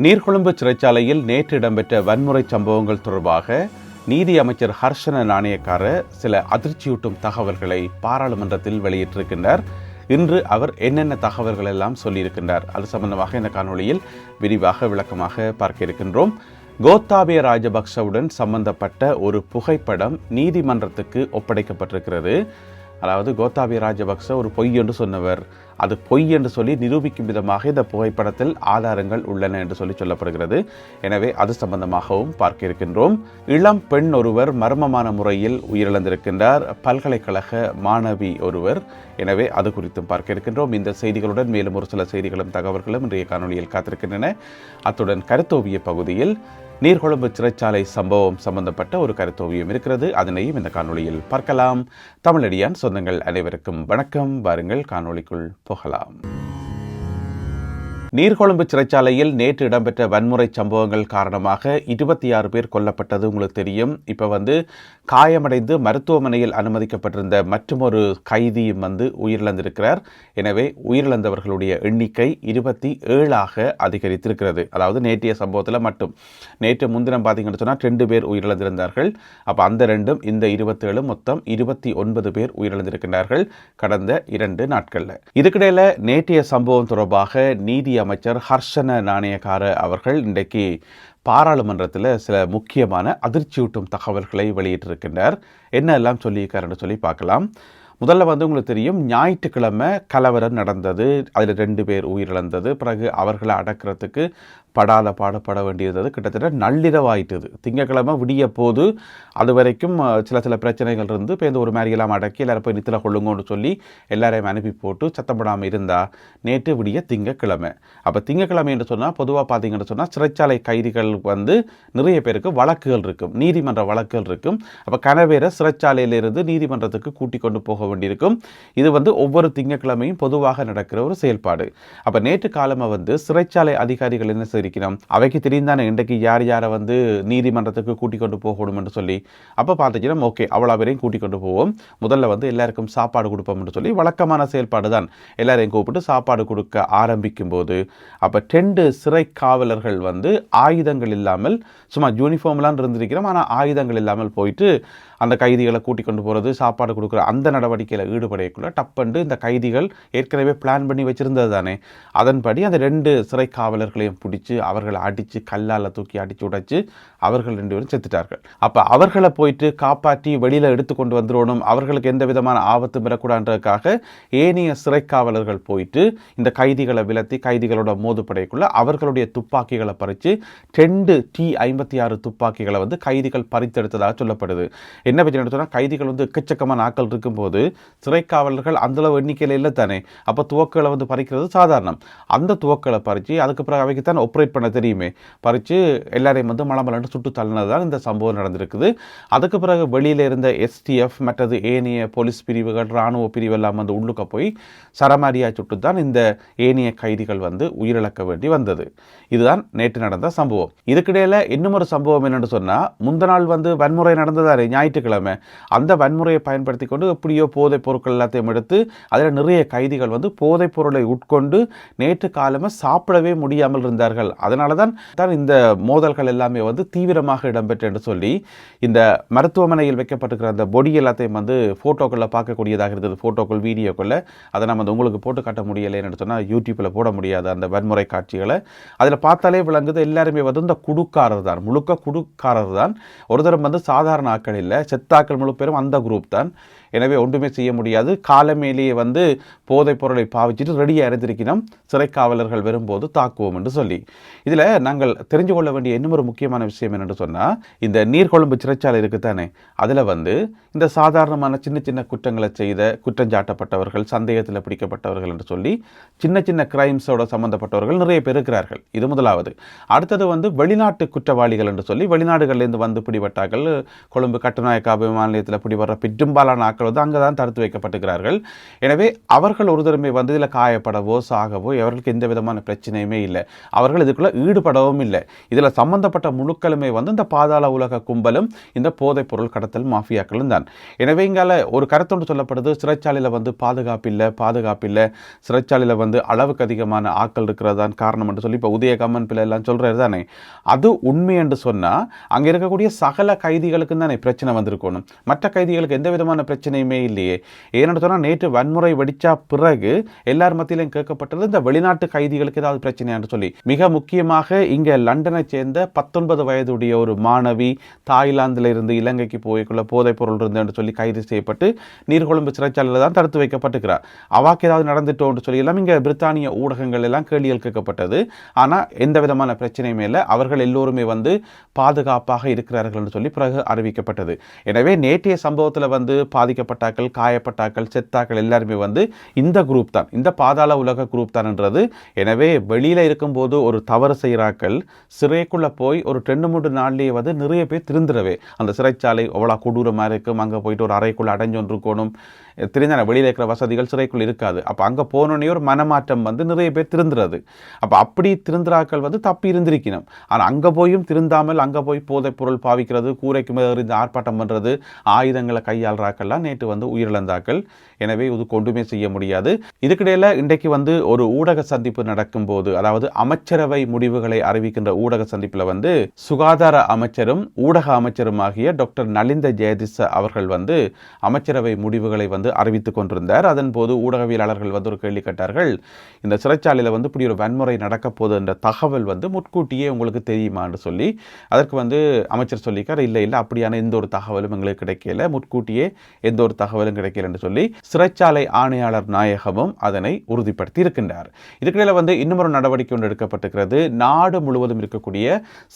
நீர்கொழும்பு சிறைச்சாலையில் நேற்று இடம்பெற்ற வன்முறை சம்பவங்கள் தொடர்பாக நீதி அமைச்சர் ஹர்ஷன நாணயக்கார சில அதிர்ச்சியூட்டும் தகவல்களை பாராளுமன்றத்தில் வெளியிட்டிருக்கின்றார். இன்று அவர் என்னென்ன தகவல்கள் எல்லாம் சொல்லியிருக்கின்றார் அது சம்பந்தமாக இந்த காணொலியில் விரிவாக விளக்கமாக பார்க்க இருக்கின்றோம். கோத்தாபய ராஜபக்சவுடன் சம்பந்தப்பட்ட ஒரு புகைப்படம் நீதிமன்றத்துக்கு ஒப்படைக்கப்பட்டிருக்கிறது. அதாவது கோத்தாபய ராஜபக்ச ஒரு பொய் என்று சொன்னவர், அது பொய் என்று சொல்லி நிரூபிக்கும் விதமாக இந்த புகைப்படத்தில் ஆதாரங்கள் உள்ளன என்று சொல்லப்படுகிறது. எனவே அது சம்பந்தமாகவும் பார்க்க இருக்கின்றோம். இளம் பெண் ஒருவர் மர்மமான முறையில் உயிரிழந்திருக்கின்றார், பல்கலைக்கழக மாணவி ஒருவர். எனவே அது குறித்தும் பார்க்க இருக்கின்றோம். இந்த செய்திகளுடன் மேலும் ஒரு சில செய்திகளும் தகவல்களும் இன்றைய காணொலியில் காத்திருக்கின்றன. அத்துடன் கருத்தோவிய பகுதியில் நீர்கொழும்பு சிறைச்சாலை சம்பவம் சம்பந்தப்பட்ட ஒரு கருத்தோவியம் இருக்கிறது. அதனையும் இந்த காணொலியில் பார்க்கலாம். தமிழடியான் சொந்தங்கள் அனைவருக்கும் வணக்கம். வாருங்கள் காணொலிக்குள் போகலாம். நீர்கொழும்பு சிறைச்சாலையில் நேற்று இடம்பெற்ற வன்முறை சம்பவங்கள் காரணமாக 26 பேர் கொல்லப்பட்டது உங்களுக்கு தெரியும். இப்போ காயமடைந்து மருத்துவமனையில் அனுமதிக்கப்பட்டிருந்த மற்றொரு கைதியும் உயிரிழந்திருக்கிறார். எனவே உயிரிழந்தவர்களுடைய எண்ணிக்கை 27ஆக அதிகரித்திருக்கிறது. அதாவது நேற்றைய சம்பவத்தில் மட்டும். நேற்று முன்தினம் பார்த்தீங்கன்னு சொன்னால் 2 பேர் உயிரிழந்திருந்தார்கள். அப்போ அந்த ரெண்டும் இந்த 27 மொத்தம் 29 பேர் உயிரிழந்திருக்கிறார்கள் கடந்த 2 நாட்களில். இதுக்கிடையில் நேற்றைய சம்பவம் தொடர்பாக நீதி அமைச்சர் ஹர்ஷன நாணயக்கார அவர்கள் இன்றைக்கு பாராளுமன்றத்தில் சில முக்கியமான அதிர்ச்சியூட்டும் தகவல்களை வெளியிட்டிருக்கின்றார். என்ன எல்லாம் சொல்லியிருக்காருன்னு சொல்லி பார்க்கலாம். முதல்ல உங்களுக்கு தெரியும், ஞாயிற்றுக்கிழமை கலவரம் நடந்தது. அதில் 2 பேர் உயிரிழந்தது. பிறகு அவர்களை அடக்கிறதுக்கு பாடுபட வேண்டியிருந்தது. கிட்டத்தட்ட நள்ளிரவாயிட்டது. திங்கக்கிழமை விடிய போது அது வரைக்கும் சில பிரச்சனைகள் இருந்து இப்போ ஒரு மாதிரியெல்லாம் அடக்கி எல்லாரும் போய் நித்தில கொள்ளுங்கன்னு சொல்லி எல்லாரையும் அனுப்பி போட்டு சத்தப்படாமல் இருந்தால் நேற்று விடிய திங்கக்கிழமை. அப்போ திங்கக்கிழமை என்று சொன்னால் பொதுவாக பார்த்தீங்கன்னு சொன்னால் சிறைச்சாலை கைதிகள் நிறைய பேருக்கு வழக்குகள் இருக்கும், நீதிமன்ற வழக்குகள் இருக்கும். அப்போ கனவேரை சிறைச்சாலையிலிருந்து நீதிமன்றத்துக்கு கூட்டிக் கொண்டு போக வேண்டியிருக்கும். இது ஒவ்வொரு திங்கக்கிழமையும் பொதுவாக நடக்கிற ஒரு செயல்பாடு. அப்போ நேற்று காலமாக சிறைச்சாலை அதிகாரிகள் என்ன இருக்கிறோம், அவைக்கு தெரிந்தானே இன்றைக்கு யார் யாரை நீதிமன்றத்துக்கு கூட்டிக் கொண்டு போகணும் என்று சொல்லி. அப்போ பார்த்துச்சுன்னா ஓகே, அவ்வளோ பேரையும் கூட்டிக் கொண்டு போவோம், முதல்ல எல்லாருக்கும் சாப்பாடு கொடுப்போம் என்று சொல்லி வழக்கமான செயல்பாடு தான். எல்லாரையும் கூப்பிட்டு சாப்பாடு கொடுக்க ஆரம்பிக்கும் போது அப்போ 2 சிறை காவலர்கள் ஆயுதங்கள் இல்லாமல், சும்மா யூனிஃபார்ம்லாம் இருந்திருக்கிறோம், ஆனால் ஆயுதங்கள் இல்லாமல் போயிட்டு அந்த கைதிகளை கூட்டிக் கொண்டு போகிறது, சாப்பாடு கொடுக்குற அந்த நடவடிக்கையில் ஈடுபடையக்குள்ள டப்பண்டு இந்த கைதிகள் ஏற்கனவே பிளான் பண்ணி வச்சிருந்தது தானே. அதன்படி அந்த 2 சிறை காவலர்களையும் பிடிச்சி அவர்களை அடித்து கல்லால் தூக்கி அடித்து உடைச்சு அவர்கள் 2 பேரும் செத்துட்டார்கள். அப்போ அவர்களை போயிட்டு காப்பாற்றி வெளியில் எடுத்துக்கொண்டு வந்துடணும், அவர்களுக்கு எந்த விதமான ஆபத்து பெறக்கூடாதுன்றதுக்காக ஏனைய சிறை காவலர்கள் போயிட்டு இந்த கைதிகளை விலத்தி கைதிகளோட மோதுப்படைக்குள்ள அவர்களுடைய துப்பாக்கிகளை பறித்து 2 T-56 துப்பாக்கிகளை கைதிகள் பறித்தெடுத்ததாக சொல்லப்படுது. என்ன பிரச்சனை சொன்னால் கைதிகள் எக்கச்சக்கமான ஆக்கள் இருக்கும்போது சிறை காவலர்கள் அந்தளவு எண்ணிக்கையில் இல்லை தானே. அப்போ துவக்களை பறிக்கிறது சாதாரணம். அந்த துவக்களை பறித்து அதுக்கு பிறகு அவைக்கு தான் ஆப்ரேட் பண்ண தெரியுமே, பறித்து எல்லாரையும் மலமலன்னு சுட்டு தள்ளினது தான் இந்த சம்பவம் நடந்திருக்குது. அதுக்கு பிறகு வெளியில் இருந்த STF மற்றது ஏனைய போலீஸ் பிரிவுகள் இராணுவ பிரிவு எல்லாம் உள்ளுக்க போய் சரமாரியாக சுட்டு தான் இந்த ஏனைய கைதிகள் உயிரிழக்க வேண்டி வந்தது. இதுதான் நேற்று நடந்த சம்பவம். இதுக்கிடையில் இன்னும் ஒரு சம்பவம் என்னென்னு சொன்னால், முந்த நாள் வன்முறை நடந்ததாரு ஞாயிற்றுக்கிழமை. அந்த வன்முறையை பயன்படுத்தி கொண்டு எப்படியோ போதைப் பொருட்கள் எல்லாத்தையும் எடுத்து அதில் நிறைய கைதிகள் போதைப் பொருளை உட்கொண்டு நேற்று காலமாக சாப்பிடவே முடியாமல் இருந்தார்கள். அதனால தான் இந்த மோதல்கள் எல்லாமே தீவிரமாக இடம்பெற்று என்று சொல்லி இந்த மருத்துவமனையில் வைக்கப்பட்டிருக்கிற அந்த பொடி எல்லாத்தையும் ஃபோட்டோக்களில் பார்க்கக்கூடியதாக இருந்தது. ஃபோட்டோக்கள் வீடியோக்களில் அதை நம்ம உங்களுக்கு போட்டு காட்ட முடியலைன்னு சொன்னால் யூடியூப்பில் போட முடியாது அந்த வன்முறை காட்சிகளை. அதில் பார்த்தாலே விளங்குது எல்லாருமே இந்த குடுக்காரர் தான், முழுக்க குடுக்காரர் தான். ஒரு தரம் சாதாரண ஆக்கள் இல்லை, செத்தாக்கள் முழு பேரும் அந்த குரூப் தான். எனவே ஒன்றுமே செய்ய முடியாது. காலமேலேயே போதைப் பொருளை பாவிச்சுட்டு ரெடியாக இருந்திருக்கணும், சிறை காவலர்கள் வரும்போது தாக்குவோம் என்று சொல்லி. இதில் நாங்கள் தெரிஞ்சு கொள்ள வேண்டிய இன்னும் ஒரு முக்கியமான விஷயம் என்னென்னு சொன்னால், இந்த நீர்கொழும்பு சிறைச்சாலை இருக்குத்தானே, அதில் இந்த சாதாரணமான சின்ன சின்ன குற்றங்களை செய்த குற்றஞ்சாட்டப்பட்டவர்கள், சந்தேகத்தில் பிடிக்கப்பட்டவர்கள் என்று சொல்லி சின்ன சின்ன கிரைம்ஸோட சம்பந்தப்பட்டவர்கள் நிறைய பேர் இருக்கிறார்கள். இது முதலாவது. அடுத்தது வெளிநாட்டு குற்றவாளிகள் என்று சொல்லி வெளிநாடுகளிலிருந்து பிடிபட்டார்கள். கொழும்பு கட்டுநாயக்கா விமான நிலையத்தில் பிடிபடுற பெரும்பாலான ஆட்கள் வந்து அங்கே தான் தடுத்து வைக்கப்பட்டிருக்கிறார்கள். எனவே அவர்கள் ஒரு தடவை வந்து இதில் காயப்படவோ சாகவோ அவர்களுக்கு எந்த விதமான பிரச்சனையுமே இல்லை. அவர்கள் இதுக்குள்ள ஈடுபடவும் இல்லை. இதில் சம்பந்தப்பட்ட முழுக்களுமே வந்து இந்த பாதாள உலக கும்பலும் இந்த போதைப் பொருள் கடத்தல் மாஃபியாக்களும் தான். எனவே இங்கால ஒரு கருத்தொன்று சொல்லப்படுது, சிறைச்சாலையில் வந்து பாதுகாப்பில்லை, சிறைச்சாலையில் வந்து அளவுக்கு அதிகமான ஆட்கள் இருக்கிறதான் காரணம் என்று சொல்லி இப்போ உதயகம்மன் பிள்ளை எல்லாம் சொல்கிறது தானே. அது உண்மை என்று சொன்னால் அங்கே இருக்கக்கூடிய சகல கைதிகளுக்கு தானே பிரச்சனை வந்திருக்கணும். மற்ற கைதிகளுக்கு எந்த விதமான பிரச்சனையுமே இல்லையே. ஏன்னு சொன்னால் நேற்று வன்முறை வெடிச்சா பிறகு எல்லார் மத்தியிலும் கேட்கப்பட்டது இந்த வெளிநாட்டு கைதிகளுக்கு ஏதாவது பிரச்சனையான்னு சொல்லி. மிக முக்கியமாக இங்கே லண்டனை சேர்ந்த 19 வயதுடைய ஒரு மாணவி தாய்லாந்தில் இருந்து இலங்கைக்கு போய்க்குள்ள போதைப் பொருள் இருந்து சொல்லி கைது செய்யப்பட்டு நீர்கொழும்பு சிறைச்சாலையில் தான் தடுத்து வைக்கப்பட்டிருக்கிறார். அவாக்கு ஏதாவது நடந்துட்டோன்னு சொல்லி எல்லாம் இங்கே பிரித்தானிய ஊடகங்கள் எல்லாம் கேள்விகள் கேட்கப்பட்டது. ஆனால் எந்த விதமான பிரச்சனையுமே இல்லை, அவர்கள் எல்லோருமே வந்து பாதுகாப்பாக இருக்கிறார்கள் என்று சொல்லி பிறகு அறிவிக்கப்பட்டது. எனவே நேற்றைய சம்பவத்தில் வந்து பாதிக்கப்பட்டாக்கள், காயப்பட்டாக்கள், செத்தாக்கள் எல்லாருமே வந்து இந்த குரூப் தான், இந்த பாதாள உலக குரூப் தான் என்றது. எனவே வெளியில் இருக்கும்போது ஒரு தவறு செய்கிறாக்கள் சிறைக்குள்ளே போய் ஒரு 2-3 நாள்லேயே வந்து நிறைய பேர் திருந்துறவே. அந்த சிறைச்சாலை அவ்வளோ கொடூரமாக இருக்கும். அங்கே போயிட்டு ஒரு அறைக்குள்ளே அடைஞ்சொன்று இருக்கணும். தெரிஞ்சான வெளியில் இருக்கிற வசதிகள் சிறைக்குள் இருக்காது. அப்போ அங்கே போனோடனே ஒரு மனமாற்றம் வந்து நிறைய பேர் திருந்துறது. அப்போ அப்படி திருந்துறாக்கள் வந்து தப்பி இருந்திருக்கணும். ஆனால் அங்கே போயும் திருந்தாமல் அங்கே போய் போதைப் பொருள் பாவிக்கிறது, கூரைக்கு மேலே ஆர்ப்பாட்டம் பண்ணுறது, ஆயுதங்களை கையாளுறாக்கள்லாம் நேற்று வந்து உயிரிழந்தாக்கள். எனவே இது கொண்டுமே செய்ய முடியாது. இதுக்கிடையில் இன்றைக்கு வந்து ஒரு ஊடக சந்திப்பு நடக்கும்போது, அதாவது அமைச்சரவை முடிவுகளை அறிவிக்கின்ற ஊடக சந்திப்பில் வந்து சுகாதார அமைச்சரும் ஊடக அமைச்சருமாகிய டாக்டர் நலிந்த ஜெயதிச அவர்கள் வந்து அமைச்சரவை முடிவுகளை வந்து அறிவித்துக் கொண்டிருந்தார். அதன் போது ஊடகவியலாளர்கள் வந்து ஒரு கேள்வி கேட்டார்கள், இந்த சிறைச்சாலையில் வந்து இப்படி ஒரு வன்முறை நடக்க போது என்ற தகவல் வந்து முன்கூட்டியே உங்களுக்கு தெரியுமான்னு சொல்லி. அதற்கு வந்து அமைச்சர் சொல்லிக்கார், இல்லை அப்படியான எந்த ஒரு தகவலும் எங்களுக்கு கிடைக்கல, முன்கூட்டியே எந்த ஒரு தகவலும் கிடைக்கல என்று சொல்லி சிறைச்சாலை ஆணையாளர் நாயகமும் அதனை உறுதிப்படுத்தி இருக்கின்றார். இதுக்கிடையில் வந்து இன்னும் ஒரு நடவடிக்கை ஒன்று எடுக்கப்பட்டிருக்கிறது. நாடு முழுவதும் இருக்கக்கூடிய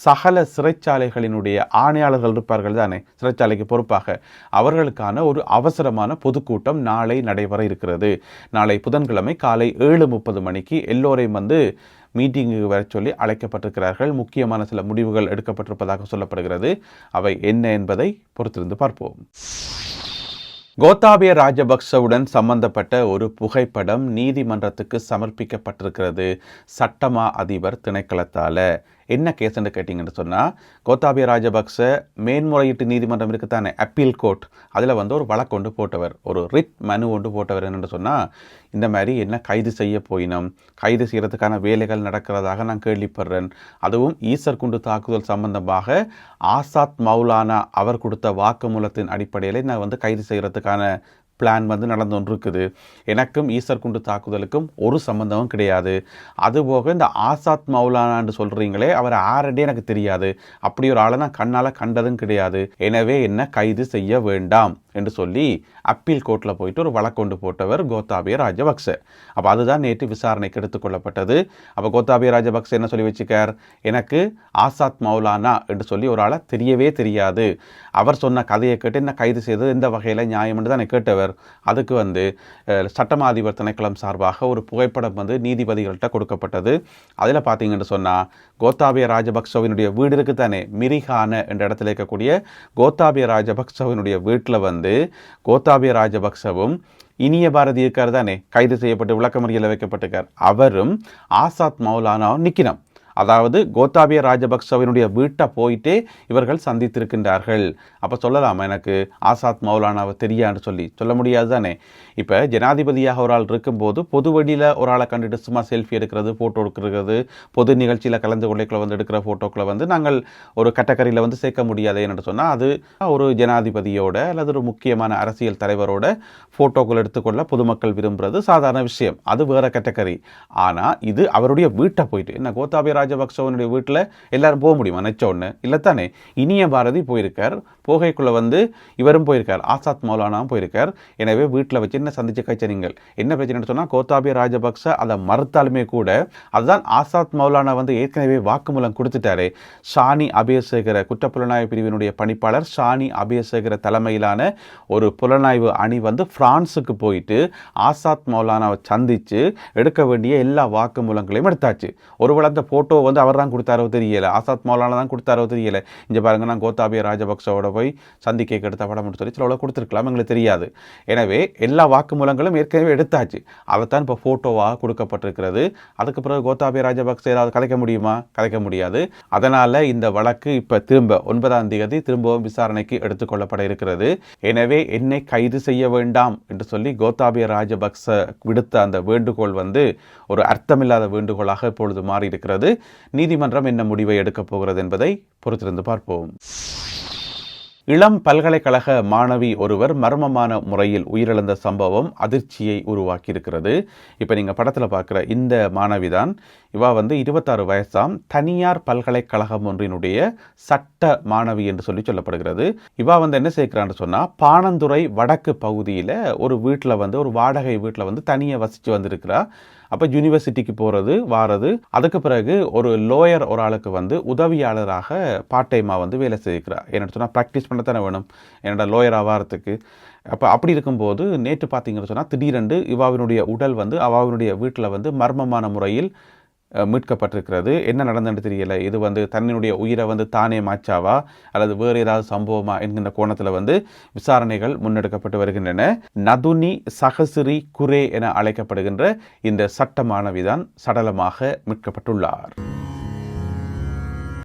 சகல சிறைச்சாலைகளினுடைய ஆணையாளர்கள் இருப்பார்கள் தானே, சிறைச்சாலைக்கு பொறுப்பாக, அவர்களுக்கான ஒரு அவசரமான பொதுக்கூட்டம் நாளை நடைபெற இருக்கிறது. நாளை புதன்கிழமை காலை 7:30 மணிக்கு எல்லோரையும் வந்து மீட்டிங்கு வர சொல்லி அழைக்கப்பட்டிருக்கிறார்கள். முக்கியமான சில முடிவுகள் எடுக்கப்பட்டிருப்பதாக சொல்லப்படுகிறது. அவை என்ன என்பதை பொறுத்திருந்து பார்ப்போம். கோத்தாபய ராஜபக்சவுடன் சம்பந்தப்பட்ட ஒரு புகைப்படம் நீதிமன்றத்துக்கு சமர்ப்பிக்கப்பட்டிருக்கிறது சட்டமா அதிபர் திணைக்களத்தால். என்ன கேஸ்ன்னு கேட்டிங்கன்னு சொன்னால், கோத்தாபய ராஜபக்ச மேன்முறையீட்டு நீதிமன்றம் இருக்குத்தானே, அப்பீல் கோர்ட், அதில் வந்து ஒரு வழக்கு ஒன்று போட்டவர், ஒரு ரிட் மனு ஒன்று போட்டவர். என்னென்னு சொன்னால், இந்த மாதிரி என்ன கைது செய்ய போயினோம், கைது செய்கிறதுக்கான வேலைகள் நடக்கிறதாக நான் கேள்விப்படுறேன், அதுவும் ஈசர் குண்டு தாக்குதல் சம்பந்தமாக ஆசாத் மௌலானா அவர் கொடுத்த வாக்குமூலத்தின் அடிப்படையில் நான் வந்து கைது செய்கிறதுக்கான பிளான் வந்து நடந்து ஒன்று இருக்குது. எனக்கும் ஈசர் குண்டு தாக்குதலுக்கும் ஒரு சம்பந்தமும் கிடையாது. அதுபோக இந்த ஆசாத் மௌலானான்னு சொல்கிறீங்களே, அவர் ஆரண்டே எனக்கு தெரியாது, அப்படி ஒரு ஆளை நான் கண்ணால் கண்டதும் கிடையாது, எனவே என்ன கைது செய்ய வேண்டாம் என்று சொல்லி அப்பீல் கோர்ட்டில் போயிட்டு ஒரு வழக்கு கொண்டு போட்டவர் கோத்தாபய ராஜபக்ச. அப்போ அதுதான் நேற்று விசாரணைக்கு எடுத்துக்கொள்ளப்பட்டது. அப்போ கோத்தாபய ராஜபக்ச என்ன சொல்லி வச்சுக்கார், எனக்கு ஆசாத் மௌலானா என்று சொல்லி ஒரு ஆளை தெரியவே தெரியாது, அவர் சொன்ன கதையை கேட்டு என்ன கைது செய்தது எந்த வகையில் நியாயம் என்று தான் கேட்டவர். அதுக்கு வந்து சட்டமா அதிபர் திணைக்களம் சார்பாக ஒரு புகைப்படம் வந்து நீதிபதிகள்கிட்ட கொடுக்கப்பட்டது. அதில் பார்த்தீங்கன்னு சொன்னால், கோத்தாபய ராஜபக்சவினுடைய வீடு இருக்குது தானே, மிரிகான என்ற இடத்துல இருக்கக்கூடிய கோத்தாபய ராஜபக்சவினுடைய வீட்டில் வந்து கோத்தாபய ராஜபக்சவும் இனிய பாரதி இருக்கார் தானே, கைது செய்யப்பட்டு விளக்கமறியலில் வைக்கப்பட்டிருக்கார், அவரும் ஆசாத் மௌலானாவும் நிற்கணும். அதாவது கோத்தாபய ராஜபக்சவினுடைய வீட்டை போயிட்டே இவர்கள் சந்தித்திருக்கின்றார்கள். அப்போ சொல்லலாமா எனக்கு ஆசாத் மௌலானாவை தெரியான்னு சொல்லி? சொல்ல முடியாது தானே. இப்போ ஜனாதிபதியாக ஒரு ஆள் இருக்கும்போது பொது வழியில் ஒரு ஆளை கண்டுட்டு சும்மா செல்ஃபி எடுக்கிறது, ஃபோட்டோ எடுக்கிறது, பொது நிகழ்ச்சியில் கலந்து கொள்ளைக்குள்ள வந்து எடுக்கிற ஃபோட்டோக்களை வந்து நாங்கள் ஒரு கேட்டகரியில் வந்து சேர்க்க முடியாது. என்னென்னு சொன்னால், அது ஒரு ஜனாதிபதியோட அல்லது ஒரு முக்கியமான அரசியல் தலைவரோட ஃபோட்டோக்கள் எடுத்துக்கொள்ள பொதுமக்கள் விரும்புகிறது சாதாரண விஷயம், அது வேறு கேட்டகரி. ஆனால் இது அவருடைய வீட்டை போயிட்டு, என்ன கோத்தாபய ராஜபக்சவனுடைய வீட்டில் எல்லாரும் போக முடியுமா? நினைச்ச ஒன்று இல்லைத்தானே. இனிய பாரதி போயிருக்கார், போகைக்குள்ளே வந்து இவரும் போயிருக்கார், ஆசாத் மௌலானாவும் போயிருக்கார். எனவே வீட்டில் வச்சு என்ன சந்திச்சு கழிச்ச நீங்கள் என்ன பிரச்சனைன்னு சொன்னால், கோத்தாபய ராஜபக்ச அதை மறுத்தாலுமே கூட அதுதான் ஆசாத் மௌலானா வந்து ஏற்கனவே வாக்குமூலம் கொடுத்துட்டாரு. ஷானி அபேசேகர குற்றப்புலனாய்வு பிரிவினுடைய பணிப்பாளர் ஷானி அபேசேகர தலைமையிலான ஒரு புலனாய்வு அணி வந்து பிரான்ஸுக்கு போயிட்டு ஆசாத் மௌலானாவை சந்தித்து எடுக்க வேண்டிய எல்லா வாக்குமூலங்களையும் எடுத்தாச்சு. ஒருவேளை அந்த போட்டோ ஃபோட்டோ வந்து அவர் தான் கொடுத்தாரோ தெரியலை, ஆசாத் மௌலானா தான் கொடுத்தாரோ தெரியலை. இங்கே பாருங்கள், நான் கோத்தாபய ராஜபக்சவோட போய் சந்திக்க எடுத்த படம் சொல்லி சில கொடுத்துருக்கலாம், எங்களுக்கு தெரியாது. எனவே எல்லா வாக்குமூலங்களும் ஏற்கனவே எடுத்தாச்சு, அதைத்தான் இப்போ ஃபோட்டோவாக கொடுக்கப்பட்டிருக்கிறது. அதுக்கு பிறகு கோத்தாபய ராஜபக்ச ஏதாவது கதைக்க முடியுமா? கதைக்க முடியாது. அதனால் இந்த வழக்கு இப்போ திரும்ப 9ஆம் தேதி திரும்பவும் விசாரணைக்கு எடுத்துக்கொள்ளப்பட இருக்கிறது. எனவே என்னை கைது செய்ய வேண்டாம் என்று சொல்லி கோத்தாபய ராஜபக்ச விடுத்த அந்த வேண்டுகோள் வந்து ஒரு அர்த்தமில்லாத வேண்டுகோளாக இப்பொழுது மாறி இருக்கிறது. நீதிமன்றம் என்ன முடிவை எடுக்கப் போகிறது என்பதை பொறுத்திருந்து பார்ப்போம். இளம் பல்கலைக்கழக மாணவி ஒருவர் மர்மமான முறையில் உயிரிழந்த சம்பவம் அதிர்ச்சியை உருவாக்கியிருக்கிறது. இப்போ நீங்கள் படத்தில் பார்க்குற இந்த மாணவி தான். இவா வந்து 26 வயசாம், தனியார் பல்கலைக்கழகம் ஒன்றினுடைய சட்ட மாணவி என்று சொல்லப்படுகிறது. இவா வந்து என்ன செய்கிறான்னு சொன்னால், பாணந்துறை வடக்கு பகுதியில் ஒரு வீட்டில் வந்து ஒரு வாடகை வீட்டில் வந்து தனியாக வசித்து வந்திருக்கிறா. அப்போ யூனிவர்சிட்டிக்கு போகிறது வாரது. அதுக்கு பிறகு ஒரு லோயர் ஒரு ஆளுக்கு வந்து உதவியாளராக பார்ட் டைமாக வந்து வேலை செய்கிறார். என்னென்னு சொன்னால் ப்ராக்டிஸ் பண்ண தானே வேணும் என்னோட லோயர் ஆவாரத்துக்கு. அப்போ அப்படி இருக்கும்போது நேற்று பார்த்தீங்கன்னு சொன்னால் திடீரென்று இவாவினுடைய உடல் வந்து அவாவினுடைய வீட்டில் வந்து மர்மமான முறையில் மீட்கப்பட்டிருக்கிறது. என்ன நடந்ததுன்னு தெரியலை. இது வந்து தன்னுடைய உயிரை வந்து தானே மாச்சாவா அல்லது வேறு ஏதாவது சம்பவமா என்கின்ற கோணத்தில் வந்து விசாரணைகள் முன்னெடுக்கப்பட்டு வருகின்றன. நதுனி சஹசிரி குரே என அழைக்கப்படுகின்ற இந்த சட்ட மாணவிதான் சடலமாக மீட்கப்பட்டுள்ளார்.